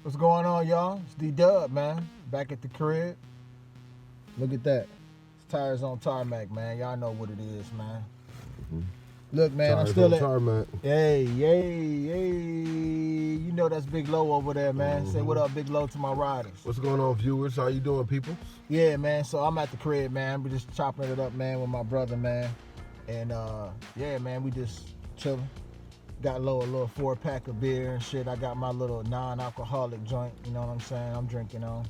What's going on, y'all? It's D-Dub, man. Back at the crib. Look at that. It's Tires on Tarmac, man. Y'all know what it is, man. Mm-hmm. Look, man, Tires I'm still on at... Tarmac. Hey. You know that's Big Low over there, man. Say what up, Big Low, to my riders. What's going on, viewers? How you doing, people? Yeah, man. So I'm at the crib, man. I'm just chopping it up, man, with my brother, man. And, yeah, man, we just chilling. Got a little 4-pack of beer and shit. I got my little non-alcoholic joint. You know what I'm saying? I'm drinking on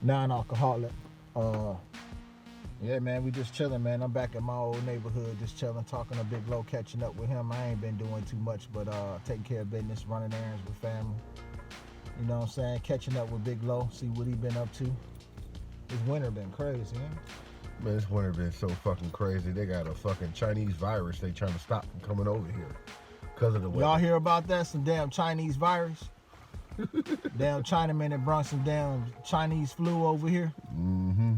non-alcoholic. Yeah, man, we just chilling, man. I'm back at my old neighborhood, just chilling, talking to Big Low, catching up with him. I ain't been doing too much, but taking care of business, running errands with family. You know what I'm saying? Catching up with Big Low, see what he been up to. This winter been crazy, man. Man, this winter been so fucking crazy. They got a fucking Chinese virus they trying to stop from coming over here because of the weather. Y'all hear about that? Some damn Chinese virus? Damn Chinaman that brought some damn Chinese flu over here. Mm-hmm.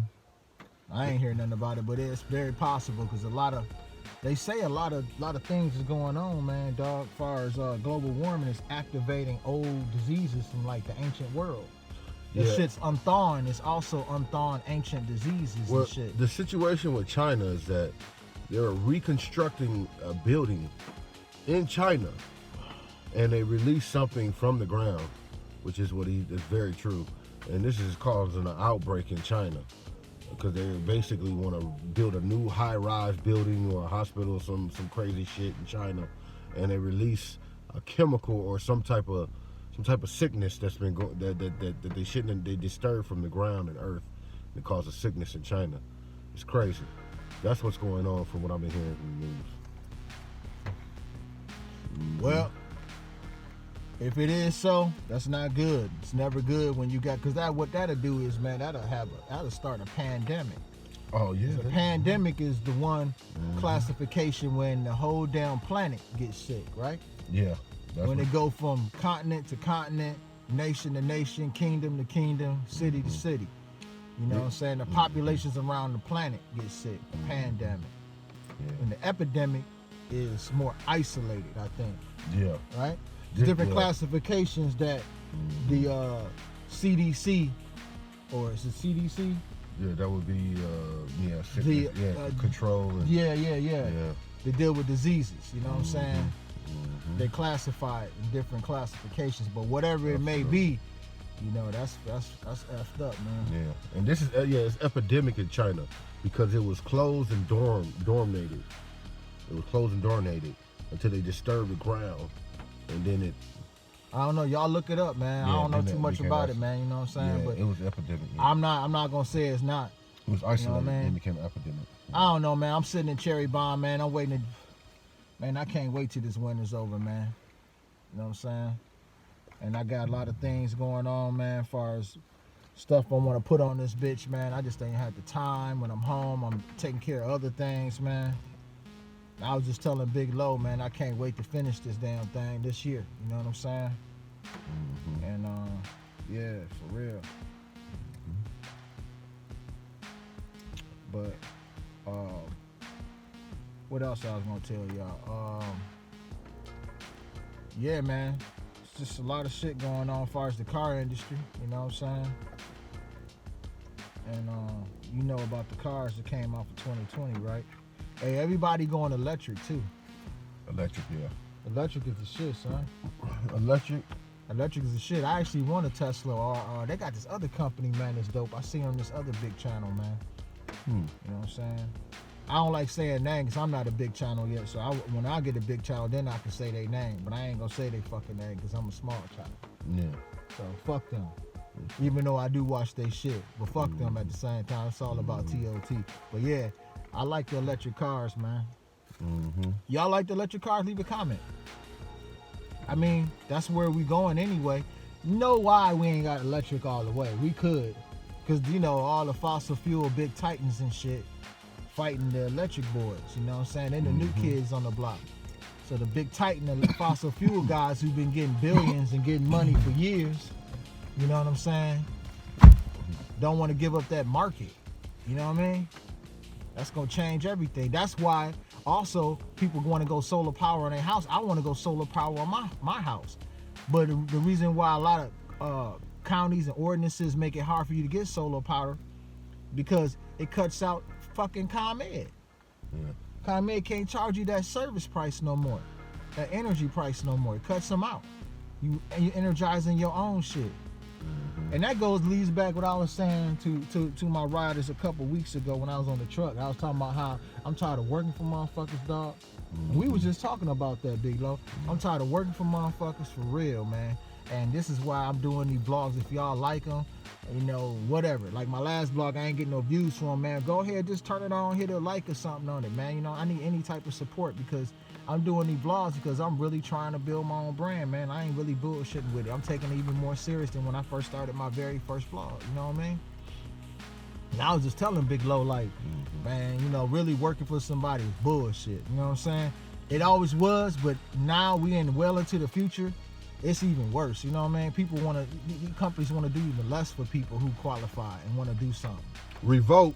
I ain't hear nothing about it, but it's very possible because they say a lot of things is going on, man, dog. As far as global warming is activating old diseases from like the ancient world. This shit's unthawing. It's also unthawing ancient diseases and shit. The situation with China is that they're reconstructing a building in China, and they released something from the ground, which is is very true. And this is causing an outbreak in China because they basically want to build a new high-rise building or a hospital, some crazy shit in China, and they release a chemical or some type of sickness that's been going that they shouldn't they disturbed from the ground and earth that causes sickness in China. It's crazy. That's what's going on from what I've been hearing from the news. Mm-hmm. Well, if it is so, that's not good. It's never good when you got, because what that'll do is, man, that'll start a pandemic. Oh yeah. The pandemic is the one classification when the whole damn planet gets sick, right? Yeah. When they go from continent to continent, nation to nation, kingdom to kingdom, city to city. You know what I'm saying? The populations around the planet get sick. The pandemic. Yeah. And the epidemic is more isolated, I think. Yeah. Right? There's different classifications that the CDC, or is it CDC? Yeah, that would be sickness, control. And, yeah. They deal with diseases. You know what I'm saying? They classify it in different classifications, but whatever it may be, you know, that's effed up, man. Yeah, and this is it's epidemic in China because it was closed and dorminated. It was closed and dorminated until they disturbed the ground, and then it. I don't know. Y'all look it up, man. I don't know too much about it, man. You know what I'm saying? Yeah, but it was epidemic. Yeah. I'm not gonna say it's not. It was isolated, you know, and became an epidemic. I don't know, man. I'm sitting in Cherry Bomb, man. I'm waiting to. Man, I can't wait till this winter's over, man. You know what I'm saying? And I got a lot of things going on, man, as far as stuff I want to put on this bitch, man. I just ain't had the time. When I'm home, I'm taking care of other things, man. I was just telling Big Low, man, I can't wait to finish this damn thing this year. You know what I'm saying? And, yeah, for real. But, what else I was gonna tell y'all? Yeah, man, it's just a lot of shit going on as far as the car industry. You know what I'm saying? And you know about the cars that came out for 2020, right? Hey, everybody going electric too. Electric, yeah. Electric is the shit, son. Electric is the shit. I actually want a Tesla. Or they got this other company, man, that's dope. I see on this other big channel, man. You know what I'm saying? I don't like saying name because I'm not a big channel yet. So when I get a big channel, then I can say their name. But I ain't gonna say they fucking name because I'm a small channel. Yeah. So fuck them. Even though I do watch their shit, but fuck them at the same time. It's all about TOT. But yeah, I like the electric cars, man. Y'all like the electric cars? Leave a comment. I mean, that's where we going anyway. You know why we ain't got electric all the way? We could, because you know all the fossil fuel big titans and shit fighting the electric boys, you know what I'm saying? They're the new kids on the block. So the big titan, the fossil fuel guys who've been getting billions and getting money for years, you know what I'm saying? Don't want to give up that market, you know what I mean? That's gonna change everything. That's why also people want to go solar power on their house. I want to go solar power on my house. But the reason why a lot of counties and ordinances make it hard for you to get solar power because it cuts out fucking ComEd. Yeah. ComEd can't charge you that service price no more, that energy price no more. It cuts them out. You energizing your own shit. Mm-hmm. And that leads back what I was saying to my riders a couple weeks ago when I was on the truck. I was talking about how I'm tired of working for motherfuckers, dog. Mm-hmm. And we was just talking about that, Big Low. I'm tired of working for motherfuckers for real, man. And this is why I'm doing these vlogs. If y'all like them, you know, whatever. Like my last vlog, I ain't getting no views from, man. Go ahead, just turn it on, hit a like or something on it, man. You know, I need any type of support because I'm doing these vlogs because I'm really trying to build my own brand, man. I ain't really bullshitting with it. I'm taking it even more serious than when I first started my very first vlog. You know what I mean? And I was just telling Big Low, like, man, you know, really working for somebody is bullshit. You know what I'm saying? It always was, but now we well into the future. It's even worse. You know what I mean? People want to, companies want to do even less for people who qualify and want to do something. Revolt.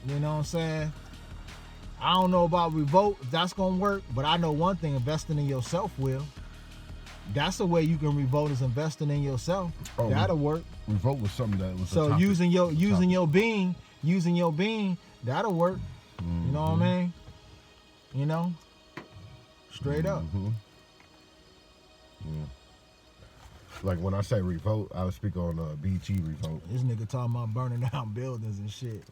You know what I'm saying? I don't know about Revolt, if that's going to work, but I know one thing, investing in yourself will. That's the way you can revolt is investing in yourself. Oh, that'll work. Revolt was something that was so using your being, that'll work. Mm-hmm. You know what I mean? You know? Straight up. Mm-hmm. Yeah. Like when I say revolt, I would speak on BT Revolt. This nigga talking about burning down buildings and shit.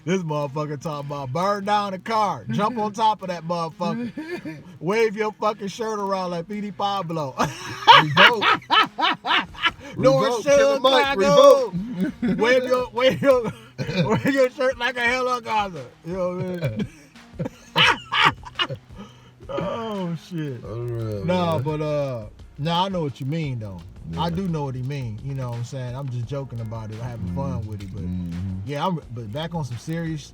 This motherfucker talking about burn down a car, jump on top of that motherfucker, wave your fucking shirt around like P.D. Pablo. Revolt. North Chicago. Wave your shirt like a helicopter. You know what I mean? Oh shit. Nah, but I know what you mean though. Yeah. I do know what he mean. You know what I'm saying? I'm just joking about it, having fun with it. But yeah, but back on some serious,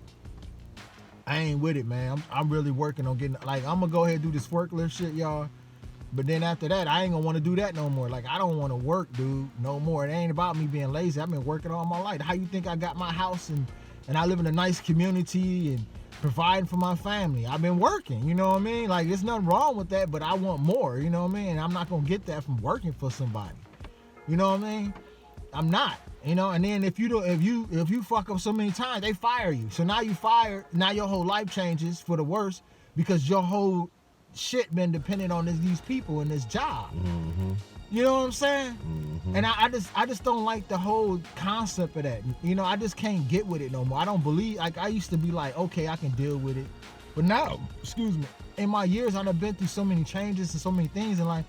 I ain't with it, man. I'm really working on getting, like, I'm gonna go ahead and do this forklift shit, y'all. But then after that, I ain't gonna want to do that no more. Like, I don't want to work, dude, no more. It ain't about me being lazy. I've been working all my life. How you think I got my house and I live in a nice community and providing for my family? I've been working, you know what I mean? Like, there's nothing wrong with that, but I want more, you know what I mean? I'm not gonna get that from working for somebody. You know what I mean? I'm not, you know. And then if you fuck up so many times, they fire you. So now you fired. Now your whole life changes for the worse because your whole shit been dependent on these people in this job. Mm-hmm. You know what I'm saying? Mm-hmm. And I just don't like the whole concept of that. You know, I just can't get with it no more. I don't believe, like, I used to be like, okay, I can deal with it. But now, excuse me, in my years, I've been through so many changes and so many things, and like,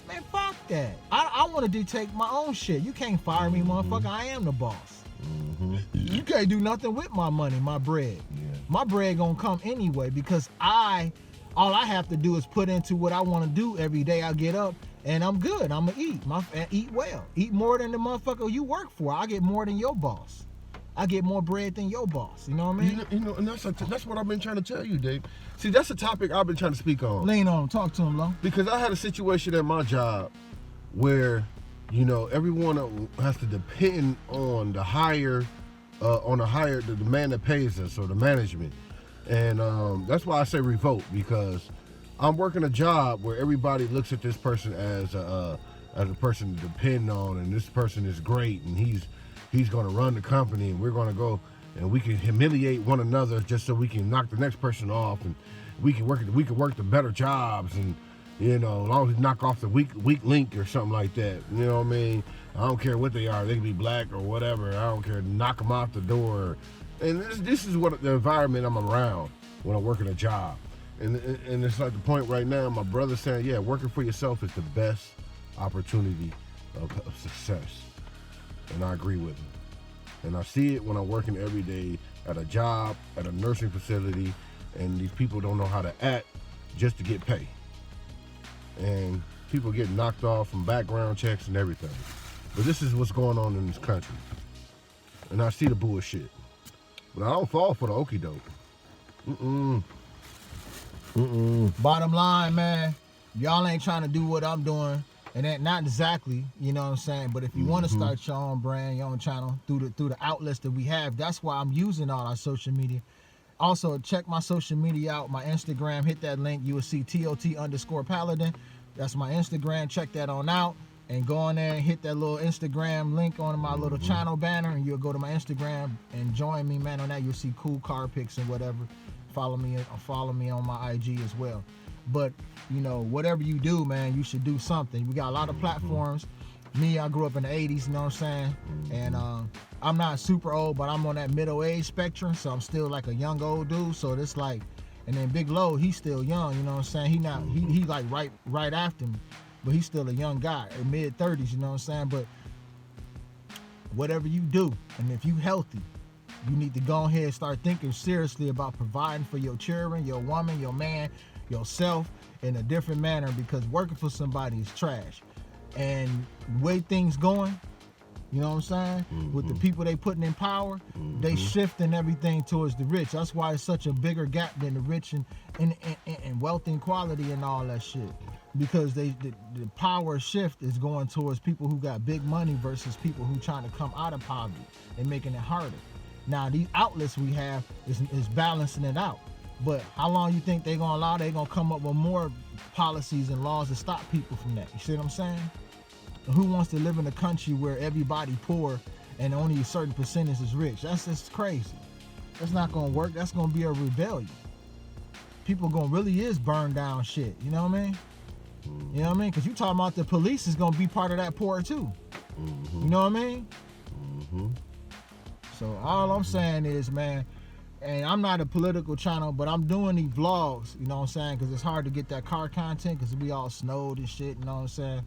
man, fuck that. I want to dictate my own shit. You can't fire me, motherfucker. I am the boss. Mm-hmm. You can't do nothing with my money, my bread. Yeah. My bread gonna come anyway because all I have to do is put into what I want to do every day. I get up and I'm good. I'm gonna eat well. Eat more than the motherfucker you work for. I get more than your boss. I get more bread than your boss. You know what I mean? You know, and that's what I've been trying to tell you, Dave. See, that's a topic I've been trying to speak on. Lean on him. Talk to him, Lo. Because I had a situation at my job where, you know, everyone has to depend on the man that pays us, or the management. And that's why I say revolt, because I'm working a job where everybody looks at this person as a person to depend on, and this person is great, and he's going to run the company, and we're going to go and we can humiliate one another just so we can knock the next person off, and we can work the better jobs, and, you know, as long as we knock off the weak link or something like that. You know what I mean? I don't care what they are. They can be black or whatever. I don't care. Knock them out the door. And this is what the environment I'm around when I'm working a job. And it's like the point right now, my brother's saying, yeah, working for yourself is the best opportunity of success. And I agree with him. And I see it when I'm working every day at a job, at a nursing facility, and these people don't know how to act just to get paid. And people get knocked off from background checks and everything. But this is what's going on in this country. And I see the bullshit. But I don't fall for the okie doke. Bottom line, man, y'all ain't trying to do what I'm doing. And that not exactly, you know what I'm saying? But if you want to start your own brand, your own channel through the outlets that we have, that's why I'm using all our social media. Also, check my social media out. My Instagram, hit that link. You will see TOT_Paladin. That's my Instagram. Check that on out. And go on there and hit that little Instagram link on my little channel banner. And you'll go to my Instagram and join me, man. On that, you'll see cool car pics and whatever. Follow me on my IG as well. But, you know, whatever you do, man, you should do something. We got a lot of platforms. Me, I grew up in the 80s, you know what I'm saying? And I'm not super old, but I'm on that middle age spectrum, so I'm still like a young old dude. So it's like, and then Big Low, he's still young, you know what I'm saying? He like right after me, but he's still a young guy, in mid 30s, you know what I'm saying? But whatever you do, and if you healthy, you need to go ahead and start thinking seriously about providing for your children, your woman, your man, yourself in a different manner, because working for somebody is trash. And the way things going, you know what I'm saying? With the people they putting in power, they shifting everything towards the rich. That's why it's such a bigger gap than the rich and wealth inequality and all that shit. Because the power shift is going towards people who got big money versus people who trying to come out of poverty and making it harder. Now these outlets we have is balancing it out. But how long you think they're gonna allow? They're gonna come up with more policies and laws to stop people from that. You see what I'm saying? Who wants to live in a country where everybody poor and only a certain percentage is rich? That's just crazy. That's not gonna work. That's gonna be a rebellion. People gonna really is burn down shit. You know what I mean? You know what I mean? Because you talking about the police is gonna be part of that poor too. You know what I mean? So all I'm saying is, man, and I'm not a political channel, but I'm doing these vlogs, you know what I'm saying? Because it's hard to get that car content because we all snowed and shit, you know what I'm saying?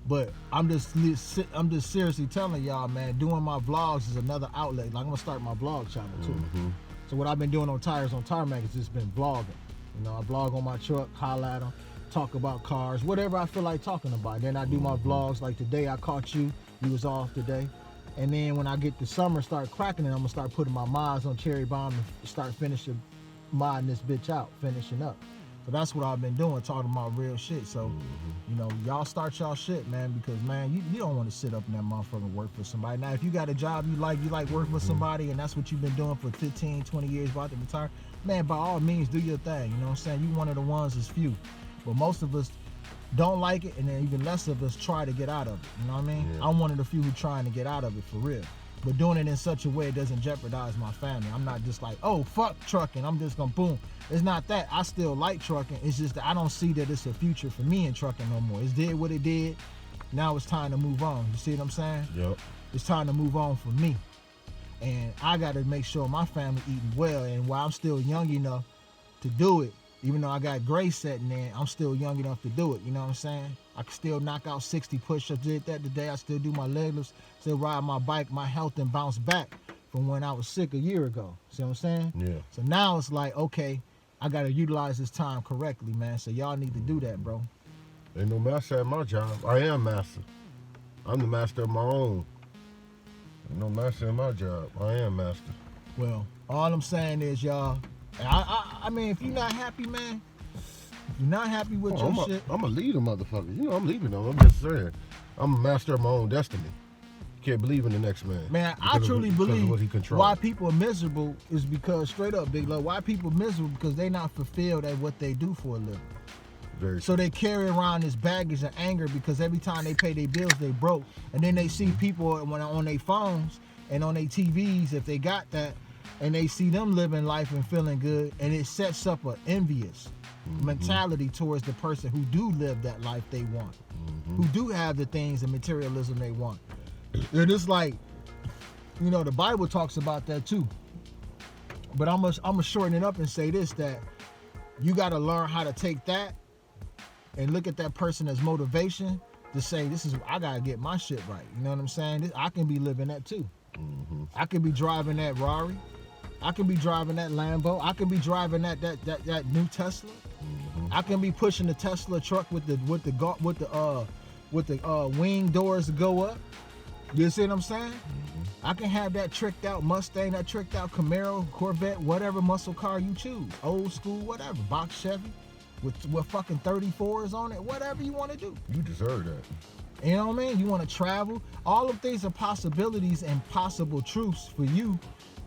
But I'm just seriously telling y'all, man, doing my vlogs is another outlet. Like, I'm gonna start my vlog channel too. So what I've been doing on Tires on Tarmac is just been vlogging. You know, I vlog on my truck, holla at them, talk about cars, whatever I feel like talking about. Then I do my vlogs. Like today, I caught you. You was off today. And then when I get the summer, start cracking it, I'm gonna start putting my mods on Cherry Bomb and start modding this bitch out, finishing up. So that's what I've been doing, talking about real shit. So, you know, y'all start y'all shit, man, because, man, you don't want to sit up in that motherfucker and work for somebody. Now, if you got a job you like working for somebody, and that's what you've been doing for 15, 20 years about to retire, man, by all means, do your thing. You know what I'm saying? You one of the ones that's few. But most of us don't like it, and then even less of us try to get out of it. You know what I mean? Yeah. I'm one of the few who trying to get out of it for real. But doing it in such a way it doesn't jeopardize my family. I'm not just like, oh, fuck trucking, I'm just gonna boom. It's not that. I still like trucking. It's just that I don't see that it's a future for me in trucking no more. It did what it did. Now it's time to move on. You see what I'm saying? Yep. It's time to move on for me. And I gotta make sure my family eating well. And while I'm still young enough to do it, even though I got gray setting in, I'm still young enough to do it. You know what I'm saying? I can still knock out 60 push-ups. Did that today. I still do my leg lifts, still ride my bike, my health, and bounce back from when I was sick a year ago. See what I'm saying? Yeah. So now it's like, okay, I got to utilize this time correctly, man. So y'all need to do that, bro. Ain't no master at my job. I am master. I'm the master of my own. Ain't no master in my job. I am master. Well, all I'm saying is, y'all, I mean, if you're not happy, man, if you're not happy with your shit. I'm a leader, motherfucker. You know, I'm leaving them. I'm just saying. I'm a master of my own destiny. Can't believe in the next man. Man, I truly believe why people are miserable is because, straight up, Big Love, why people are miserable because they not fulfilled at what they do for a living. So they carry around this baggage and anger because every time they pay their bills, they broke. And then they see people when on their phones and on their TVs, if they got that, and they see them living life and feeling good, and it sets up an envious mentality towards the person who do live that life they want, who do have the things and materialism they want. And it's like, you know, the Bible talks about that too. But I'm gonna shorten it up and say this, that you got to learn how to take that and look at that person as motivation to say, this is, I got to get my shit right. You know what I'm saying? I can be living that too. I can be driving that Rari. I can be driving that Lambo. I can be driving that new Tesla. I can be pushing the Tesla truck with the wing doors to go up. You see what I'm saying? I can have that tricked out Mustang, that tricked out Camaro, Corvette, whatever muscle car you choose, old school, whatever, box Chevy with fucking 34s on it, whatever you want to do. You deserve that. You know what I mean? You want to travel. All of these are possibilities and possible truths for you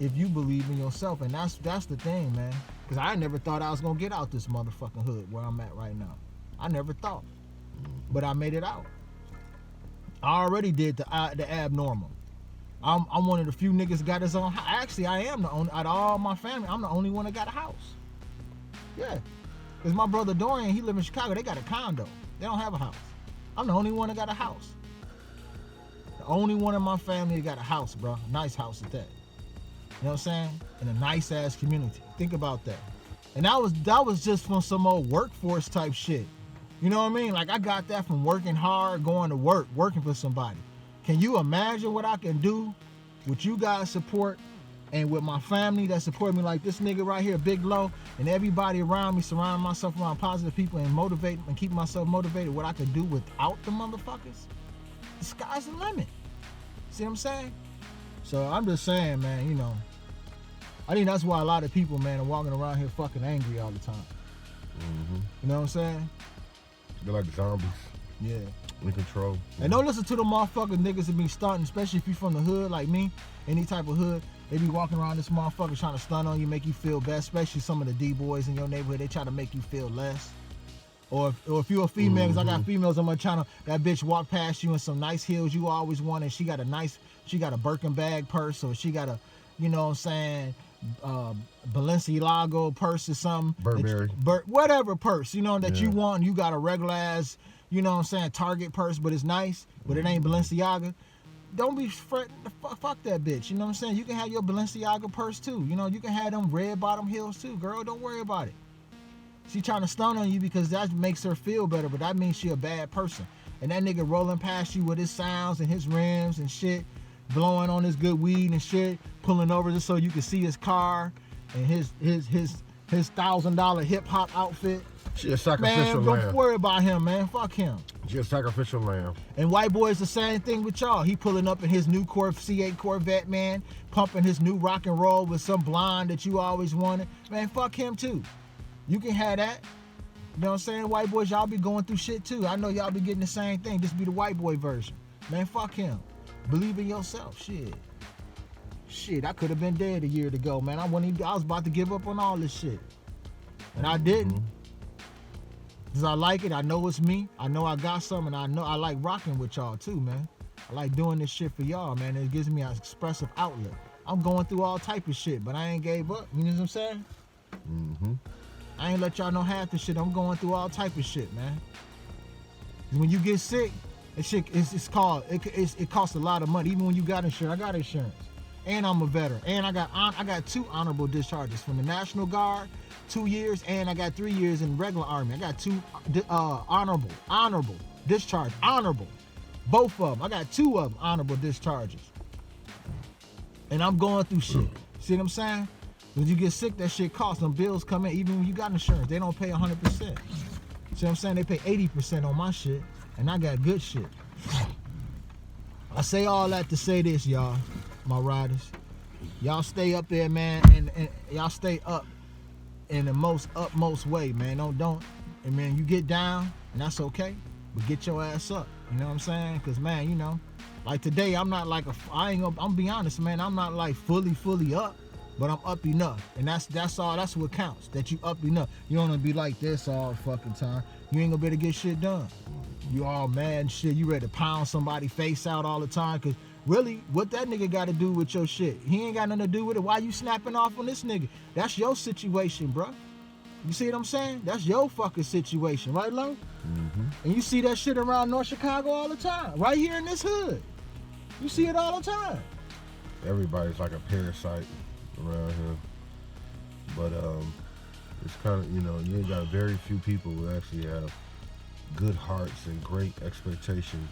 if you believe in yourself. And that's the thing, man. Because I never thought I was going to get out this motherfucking hood where I'm at right now. I never thought. But I made it out. I already did the abnormal. I'm one of the few niggas got his own house. Actually, I am the only, out of all my family, I'm the only one that got a house. Yeah. Because my brother Dorian, he live in Chicago. They got a condo. They don't have a house. I'm the only one that got a house. The only one in my family that got a house, bro. Nice house at that. You know what I'm saying? In a nice ass community. Think about that. And that was just from some old workforce type shit. You know what I mean? Like I got that from working hard, going to work, working for somebody. Can you imagine what I can do with you guys' support and with my family that support me, like this nigga right here, Big Low, and everybody around me, surrounding myself around positive people and motivate and keep myself motivated, what I could do without the motherfuckers? The sky's the limit. See what I'm saying? So I'm just saying, man, you know, I think that's why a lot of people, man, are walking around here fucking angry all the time. Mm-hmm. You know what I'm saying? They're like zombies. Yeah. In control. And don't listen to the motherfucking niggas that be stunting, especially if you from the hood like me, any type of hood. They be walking around this motherfucker trying to stunt on you, make you feel bad, especially some of the D-boys in your neighborhood. They try to make you feel less. Or if you're a female, because I got females on my channel, that bitch walk past you in some nice heels you always wanted. She got a Birkin bag purse, or she got a, you know what I'm saying, Balenciaga purse or something. Burberry. Whatever purse, you know, that you want. You got a regular ass, you know what I'm saying, Target purse, but it's nice, but it ain't Balenciaga. Don't be fretting, fuck that bitch, you know what I'm saying? You can have your Balenciaga purse too. You know, you can have them red bottom heels too, girl, don't worry about it. She trying to stun on you because that makes her feel better, but that means she a bad person. And that nigga rolling past you with his sounds and his rims and shit, blowing on his good weed and shit, pulling over just so you can see his car and his $1,000 hip hop outfit. She a sacrificial man, lamb. don't worry about him, man. Fuck him. She a sacrificial lamb. And white boy's the same thing with y'all. He pulling up in his new C8 Corvette, man, pumping his new rock and roll with some blonde that you always wanted. Man, fuck him too. You can have that. You know what I'm saying? White boys, y'all be going through shit too. I know y'all be getting the same thing. Just be the white boy version. Man, fuck him. Believe in yourself. Shit, I could have been dead a year ago, man. I was about to give up on all this shit. And I didn't. Because I like it. I know it's me. I know I got something. I know I like rocking with y'all too, man. I like doing this shit for y'all, man. It gives me an expressive outlet. I'm going through all type of shit, but I ain't gave up. You know what I'm saying? Mm-hmm. I ain't let y'all know half the shit. I'm going through all type of shit, man. When you get sick, it costs a lot of money. Even when you got insurance, I got insurance, and I'm a veteran, and I got 2 honorable discharges from the National Guard, 2 years, and I got 3 years in regular Army. I got 2 honorable discharge, honorable, both of them. I got 2 of them honorable discharges, and I'm going through shit. See what I'm saying? When you get sick, that shit costs. Them bills come in. Even when you got insurance, they don't pay 100%. See what I'm saying? They pay 80% on my shit, and I got good shit. I say all that to say this, y'all, my riders. Y'all stay up there, man, and y'all stay up in the most utmost way, man. Don't, and man, you get down, and that's okay, but get your ass up. You know what I'm saying? Because, man, you know, like today, I'm not like I'm be honest, man, I'm not like fully up. But I'm up enough, and that's all. That's what counts. That you up enough. You don't wanna be like this all fucking time. You ain't gonna be able to get shit done. You all mad and shit. You ready to pound somebody's face out all the time? Cause really, what that nigga got to do with your shit? He ain't got nothing to do with it. Why you snapping off on this nigga? That's your situation, bro. You see what I'm saying? That's your fucking situation, right, Lo? Mm-hmm. And you see that shit around North Chicago all the time, right here in this hood. You see it all the time. Everybody's like a parasite around here, but it's kind of, you know, you ain't got very few people who actually have good hearts and great expectations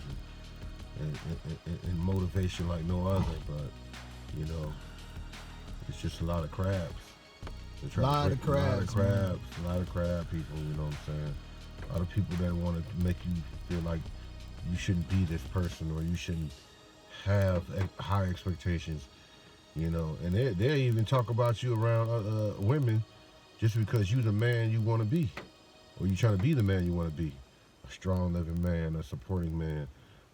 and motivation like no other. But you know, it's just a lot of crabs. A lot of crab people. You know what I'm saying? A lot of people that want to make you feel like you shouldn't be this person, or you shouldn't have high expectations. You know, and they even talk about you around women just because you the man you want to be, or you trying to be the man you want to be. A strong living man, a supporting man,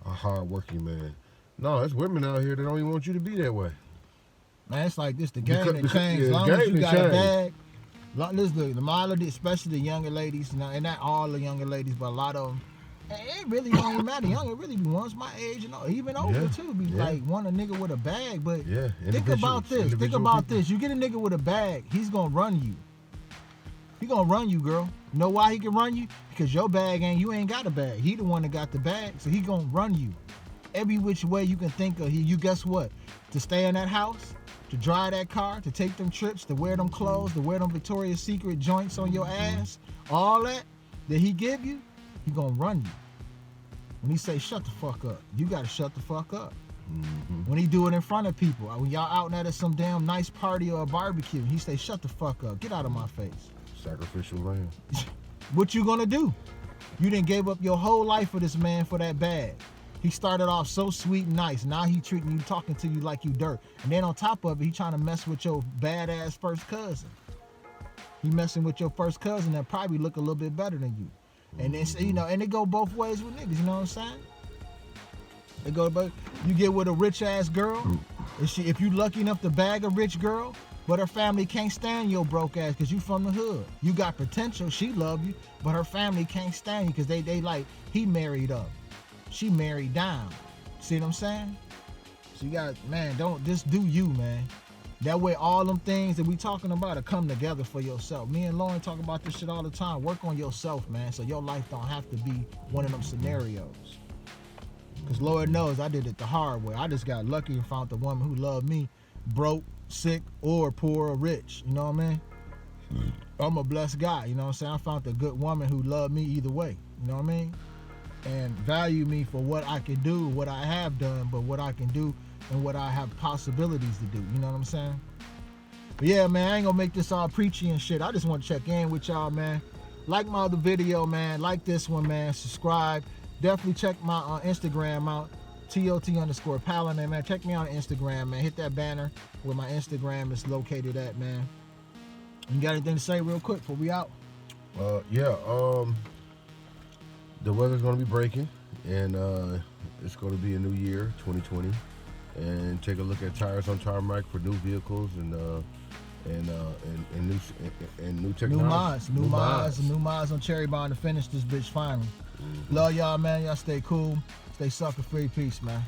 a hard working man. No, there's women out here that don't even want you to be that way. Man, it's like this. The game that Because- changed. As yeah, long as game you that got a changed. bag. Listen, the model, especially the younger ladies, and not all the younger ladies, but a lot of them, it really don't even matter. Young, it really be ones my age and even older Yeah, too. Be yeah. like want a nigga with a bag, but Yeah. think about this. Think individual about people. this. You get a nigga with a bag, he's gonna run you. He gonna run you, girl. You know why he can run you? Because your bag you ain't got a bag. He the one that got the bag, so he gonna run you. Every which way you can think of. You guess what? To stay in that house, to drive that car, to take them trips, to wear them clothes, to wear them Victoria's Secret joints on your ass, all that he give you, he gonna run you. When he say shut the fuck up, you gotta shut the fuck up. When he do it in front of people, when y'all out at some damn nice party or a barbecue, he say shut the fuck up, get out of my face. Sacrificial lamb. What you gonna do? You done gave up your whole life for this man for that bag. He started off so sweet and nice. Now he treating you, talking to you like you dirt. And then on top of it, he trying to mess with your badass first cousin. He messing with your first cousin that probably look a little bit better than you. And then, you know, and it go both ways with niggas, you know what I'm saying? It go, but you get with a rich ass girl, if you lucky enough to bag a rich girl, but her family can't stand your broke ass because you from the hood. You got potential, she love you, but her family can't stand you because they like, he married up. She married down. See what I'm saying? So you got, man, don't just do you, man. That way all them things that we talking about will come together for yourself. Me and Lauren talk about this shit all the time. Work on yourself, man, so your life don't have to be one of them scenarios. Because Lord knows I did it the hard way. I just got lucky and found the woman who loved me, broke, sick, or poor or rich. You know what I mean? I'm a blessed guy, you know what I'm saying? I found a good woman who loved me either way. You know what I mean? And value me for what I can do, what I have done, but what I can do and what I have possibilities to do. You know what I'm saying? But yeah, man, I ain't gonna make this all preachy and shit. I just want to check in with y'all, man. Like my other video, man. Like this one, man. Subscribe. Definitely check my Instagram out. TOT_Paladin, man. Check me out on Instagram, man. Hit that banner where my Instagram is located at, man. You got anything to say real quick before we out? The weather's going to be breaking, and it's going to be a new year, 2020. And take a look at Tires on Tarmac for new vehicles and new technology. New mods on Cherry Bond to finish this bitch finally. Love y'all, man. Y'all stay cool. Stay sucker free. Peace, man.